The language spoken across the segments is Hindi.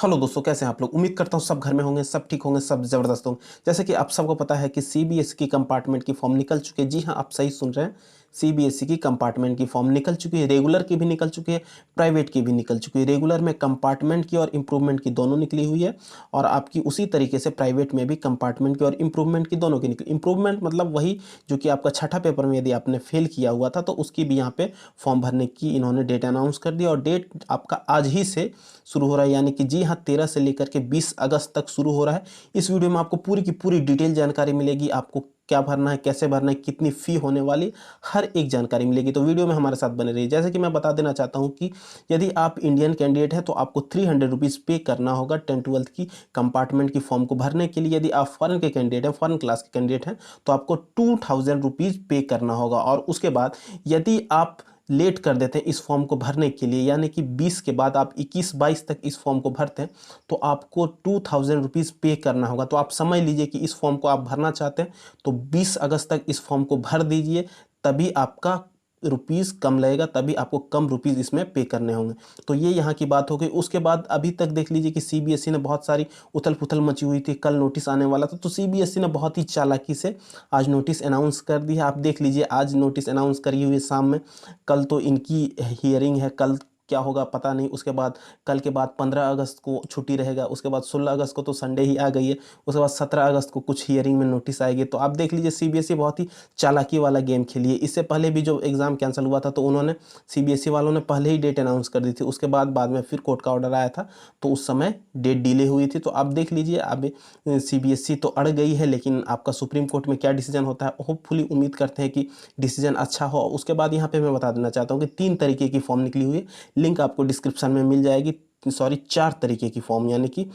हेलो दोस्तों, कैसे हैं आप लोग। उम्मीद करता हूँ सब घर में होंगे, सब ठीक होंगे, सब ज़बरदस्त होंगे। जैसे कि आप सबको पता है कि सीबीएसई की कंपार्टमेंट की फॉर्म निकल चुकी है। जी हाँ, आप सही सुन रहे हैं, सीबीएसई की कंपार्टमेंट की फॉर्म निकल चुकी है। रेगुलर की भी निकल चुकी है, प्राइवेट की भी निकल चुकी है। रेगुलर में कंपार्टमेंट की और इम्प्रूवमेंट की दोनों निकली हुई है, और आपकी उसी तरीके से प्राइवेट में भी कंपार्टमेंट की और इम्प्रूवमेंट की दोनों की निकली। इम्प्रूवमेंट मतलब वही जो कि आपका छठा पेपर में यदि आपने फेल किया हुआ था तो उसकी भी यहाँ पे फॉर्म भरने की इन्होंने डेट अनाउंस कर दी, और डेट आपका आज ही से शुरू हो रहा है, यानी कि जी हाँ 13 से लेकर के 20 अगस्त तक शुरू हो रहा है। इस वीडियो में आपको पूरी की पूरी डिटेल जानकारी मिलेगी। आपको क्या भरना है, कैसे भरना है, कितनी फ़ी होने वाली, हर एक जानकारी मिलेगी। तो वीडियो में हमारे साथ बने रहिए। जैसे कि मैं बता देना चाहता हूँ कि यदि आप इंडियन कैंडिडेट हैं तो आपको 300 रुपीज़ पे करना होगा 10-12 की कंपार्टमेंट की फॉर्म को भरने के लिए। यदि आप फॉरेन के कैंडिडेट हैं, फॉरेन क्लास के कैंडिडेट हैं, तो आपको 2000 रुपीज़ पे करना होगा। और उसके बाद यदि आप लेट कर देते हैं इस फॉर्म को भरने के लिए, यानी कि 20 के बाद आप 21-22 तक इस फॉर्म को भरते हैं, तो आपको 2000 रुपीज़ पे करना होगा। तो आप समझ लीजिए कि इस फॉर्म को आप भरना चाहते हैं तो 20 अगस्त तक इस फॉर्म को भर दीजिए, तभी आपका रुपीज़ कम लगेगा, तभी आपको कम रुपीज़ इसमें पे करने होंगे। तो ये यहाँ की बात हो गई। उसके बाद अभी तक देख लीजिए कि सीबीएसई ने बहुत सारी उथल पुथल मची हुई थी, कल नोटिस आने वाला था, तो सीबीएसई ने बहुत ही चालाकी से आज नोटिस अनाउंस कर दी है। आप देख लीजिए, आज नोटिस अनाउंस करी हुई है शाम में। कल तो इनकी हियरिंग है, कल क्या होगा पता नहीं। उसके बाद कल के बाद 15 अगस्त को छुट्टी रहेगा। उसके बाद 16 अगस्त को तो संडे ही आ गई है। उसके बाद 17 अगस्त को कुछ हियरिंग में नोटिस आएगी। तो आप देख लीजिए, सीबीएसई बहुत ही चालाकी वाला गेम खेली है। इससे पहले भी जो एग्ज़ाम कैंसिल हुआ था तो उन्होंने, सीबीएसई वालों ने पहले ही डेट अनाउंस कर दी थी। उसके बाद में फिर कोर्ट का ऑर्डर आया था, तो उस समय डेट डिले हुई थी। तो आप देख लीजिए, अब सीबीएसई तो अड़ गई है, लेकिन आपका सुप्रीम कोर्ट में क्या डिसीजन होता है, होपफुली उम्मीद करते हैं कि डिसीजन अच्छा हो। उसके बाद यहाँ पे मैं बता देना चाहता हूँ कि 3 तरीके की फॉर्म निकली हुई है, लिंक आपको डिस्क्रिप्शन में मिल जाएगी। सॉरी, 4 तरीके की फॉर्म, यानी कि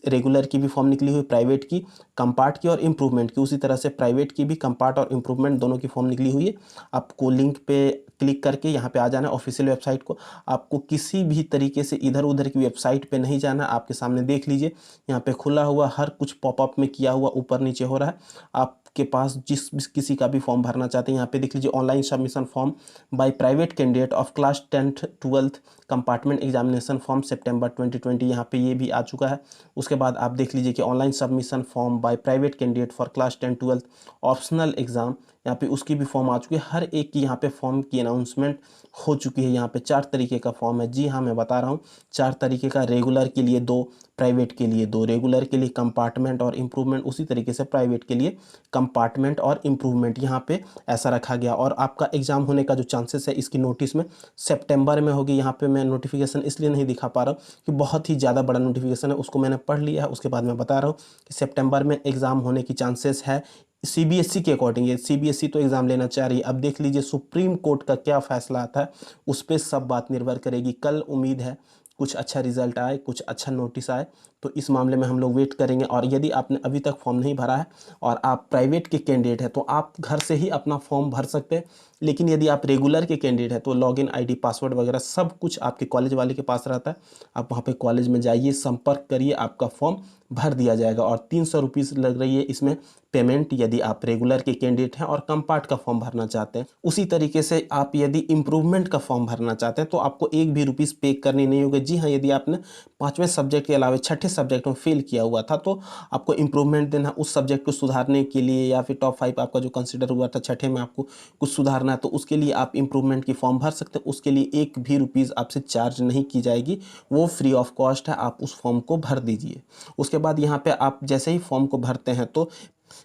रेगुलर की भी फॉर्म निकली हुई, प्राइवेट की, कंपार्ट की और इम्प्रूवमेंट की। उसी तरह से प्राइवेट की भी, कंपार्ट और इम्प्रूवमेंट दोनों की फॉर्म निकली हुई है। आपको लिंक पे क्लिक करके यहाँ पे आ जाना है ऑफिशियल वेबसाइट को। आपको किसी भी तरीके से इधर उधर की वेबसाइट पे नहीं जाना। आपके सामने देख लीजिए, यहाँ पे खुला हुआ हर कुछ पॉपअप में किया हुआ ऊपर नीचे हो रहा है। आपके पास जिस किसी का भी फॉर्म भरना चाहते हैं, यहाँ पे देख लीजिए, online submission form by private candidate of class 10th 12th compartment examination form सितंबर 2020, यहाँ पे ये भी आ चुका है। उसके बाद आप देख लीजिए कि online submission form by private candidate for class 10-12 optional exam, यहाँ पे उसकी भी फॉर्म आ चुकी है। हर एक की यहाँ पे फॉर्म की अनाउंसमेंट हो चुकी है। यहाँ पे 4 तरीके का फॉर्म है। जी हाँ, मैं बता रहा हूँ, 4 तरीके का। रेगुलर के लिए 2, प्राइवेट के लिए 2। रेगुलर के लिए कंपार्टमेंट और इम्प्रूवमेंट, उसी तरीके से प्राइवेट के लिए कंपार्टमेंट और इम्प्रूवमेंट, यहाँ पे ऐसा रखा गया। और आपका एग्ज़ाम होने का जो चांसेस है इसकी नोटिस में सितंबर में होगी। यहाँ पे मैं नोटिफिकेशन इसलिए नहीं दिखा पा रहा हूँ कि बहुत ही ज़्यादा बड़ा नोटिफिकेशन है, उसको मैंने पढ़ लिया है। उसके बाद मैं बता रहा हूँ कि सितंबर में एग्ज़ाम होने की चांसेस है सीबीएसई के अकॉर्डिंग। ये सीबीएसई तो एग्ज़ाम लेना चाह रही है। अब देख लीजिए सुप्रीम कोर्ट का क्या फैसला आता है, उस पर सब बात निर्भर करेगी। कल उम्मीद है कुछ अच्छा रिजल्ट आए, कुछ अच्छा नोटिस आए, तो इस मामले में हम लोग वेट करेंगे। और यदि आपने अभी तक फॉर्म नहीं भरा है और आप प्राइवेट के कैंडिडेट हैं तो आप घर से ही अपना फॉर्म भर सकते हैं। लेकिन यदि आप रेगुलर के कैंडिडेट हैं तो लॉगिन आईडी, पासवर्ड वगैरह सब कुछ आपके कॉलेज वाले के पास रहता है। आप वहाँ पे कॉलेज में जाइए, संपर्क करिए, आपका फॉर्म भर दिया जाएगा। और 300 रुपीज़ लग रही है इसमें पेमेंट, यदि आप रेगुलर के कैंडिडेट हैं और कंपार्ट का फॉर्म भरना चाहते हैं। उसी तरीके से आप यदि इम्प्रूवमेंट का फॉर्म भरना चाहते हैं तो आपको एक भी रुपीज़ पे करनी नहीं होगी। जी हाँ, यदि आपने 5वें सब्जेक्ट के अलावा 6ठे सब्जेक्ट में फेल किया हुआ था तो आपको इम्प्रूवमेंट देना, उस सब्जेक्ट को सुधारने के लिए, या फिर टॉप 5 आपका जो कंसिडर हुआ था 6ठे में आपको कुछ सुधारना है, तो उसके लिए आप इम्प्रूवमेंट की फॉर्म भर सकते हैं। उसके लिए एक भी रुपीज़ आपसे चार्ज नहीं की जाएगी, वो फ्री ऑफ कॉस्ट है। आप उस फॉर्म को भर दीजिए। उसके बाद यहाँ पे आप जैसे ही फॉर्म को भरते हैं तो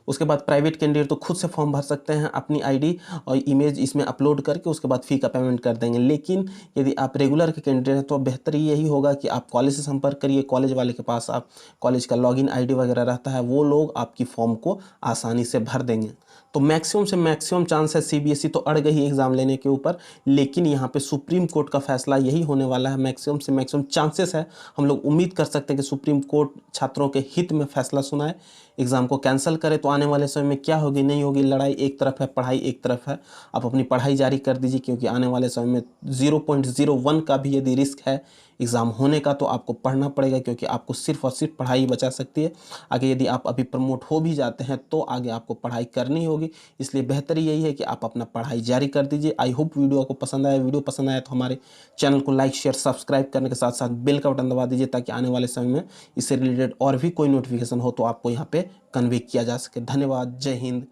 उसके बाद प्राइवेट कैंडिडेट तो खुद से फॉर्म भर सकते हैं, अपनी आईडी और इमेज इसमें अपलोड करके उसके बाद फ़ी का पेमेंट कर देंगे। लेकिन यदि आप रेगुलर के कैंडिडेट हैं तो बेहतर यही होगा कि आप कॉलेज से संपर्क करिए। कॉलेज वाले के पास आप कॉलेज का लॉगिन आईडी वगैरह रहता है, वो लोग आपकी फॉर्म को आसानी से भर देंगे। तो मैक्सिमम से मैक्सिमम चांस है, सीबीएसई तो अड़ गई एग्ज़ाम लेने के ऊपर, लेकिन यहाँ पे सुप्रीम कोर्ट का फैसला यही होने वाला है। मैक्सिमम से मैक्सिमम चांसेस है, हम लोग उम्मीद कर सकते हैं कि सुप्रीम कोर्ट छात्रों के हित में फैसला सुनाए, एग्ज़ाम को कैंसिल करे। तो आने वाले समय में क्या होगी नहीं होगी, लड़ाई एक तरफ है, पढ़ाई एक तरफ है। आप अपनी पढ़ाई जारी कर दीजिए, क्योंकि आने वाले समय में 0.01 का भी यदि रिस्क है एग्ज़ाम होने का, तो आपको पढ़ना पड़ेगा, क्योंकि आपको सिर्फ और सिर्फ पढ़ाई बचा सकती है। आगे यदि आप अभी प्रमोट हो भी जाते हैं तो आगे आपको पढ़ाई करनी होगी, इसलिए बेहतर यही है कि आप अपना पढ़ाई जारी कर दीजिए। आई होप वीडियो आपको पसंद आया। वीडियो पसंद आया तो हमारे चैनल को लाइक शेयर सब्सक्राइब करने के साथ साथ बेल का बटन दबा दीजिए, ताकि आने वाले समय में इससे रिलेटेड और भी कोई नोटिफिकेशन हो तो आपको यहाँ पे कन्वे किया जा सके। धन्यवाद। जय हिंद।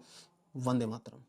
वंदे मातरम।